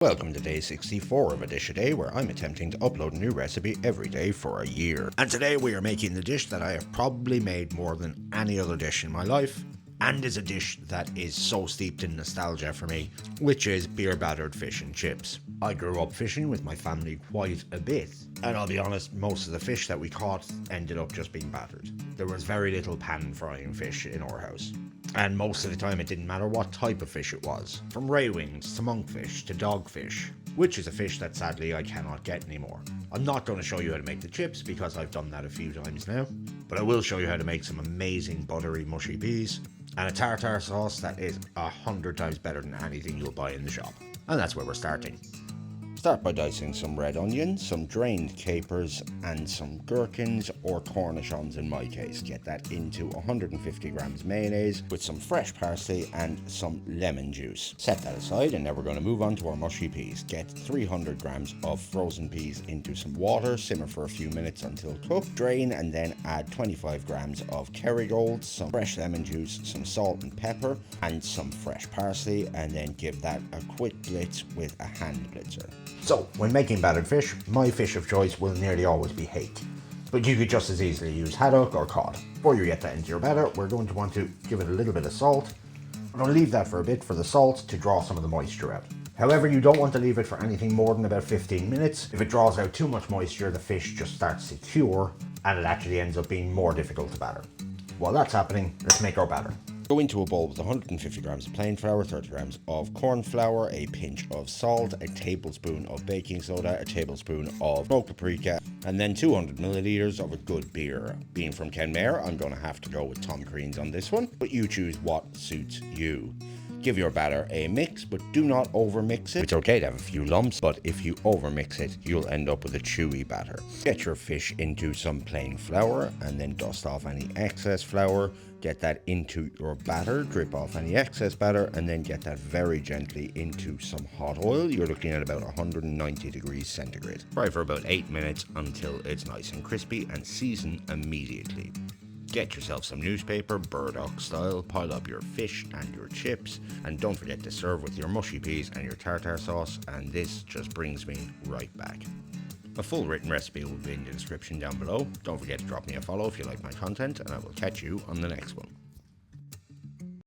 Welcome to day 64 of A Dish a Day, where I'm attempting to upload a new recipe every day for a year. And today we are making the dish that I have probably made more than any other dish in my life, and is a dish that is so steeped in nostalgia for me, which is beer-battered fish and chips. I grew up fishing with my family quite a bit, and I'll be honest, most of the fish that we caught ended up just being battered. There was very little pan frying fish in our house. And most of the time it didn't matter what type of fish it was. From ray wings to monkfish to dogfish, which is a fish that sadly I cannot get anymore. I'm not going to show you how to make the chips because I've done that a few times now, but I will show you how to make some amazing buttery mushy peas and a tartare sauce that is 100 times better than anything you'll buy in the shop. And that's where we're starting. Start by dicing some red onions, some drained capers, and some gherkins or cornichons in my case. Get that into 150 grams mayonnaise with some fresh parsley and some lemon juice. Set that aside, and now we're going to move on to our mushy peas. Get 300 grams of frozen peas into some water, simmer for a few minutes until cooked, drain, and then add 25 grams of Kerrygold, some fresh lemon juice, some salt and pepper, and some fresh parsley, and then give that a quick blitz with a hand blitzer. So, when making battered fish, my fish of choice will nearly always be hake, but you could just as easily use haddock or cod. Before you get that into your batter, we're going to want to give it a little bit of salt. We're going to leave that for a bit for the salt to draw some of the moisture out. However, you don't want to leave it for anything more than about 15 minutes. If it draws out too much moisture, the fish just starts to cure, and it actually ends up being more difficult to batter. While that's happening, let's make our batter. Go into a bowl with 150 grams of plain flour, 30 grams of cornflour, a pinch of salt, a tablespoon of baking soda, a tablespoon of smoked paprika, and then 200 milliliters of a good beer. Being from Kenmare, I'm going to have to go with Tom Crean's on this one, but you choose what suits you. Give your batter a mix, but do not overmix it. It's okay to have a few lumps, but if you overmix it, you'll end up with a chewy batter. Get your fish into some plain flour, and then dust off any excess flour. Get that into your batter, drip off any excess batter, and then get that very gently into some hot oil. You're looking at about 190 degrees centigrade. Fry for about 8 minutes until it's nice and crispy, and season immediately. Get yourself some newspaper, burdock style, pile up your fish and your chips, and don't forget to serve with your mushy peas and your tartare sauce, and this just brings me right back. A full written recipe will be in the description down below. Don't forget to drop me a follow if you like my content, and I will catch you on the next one.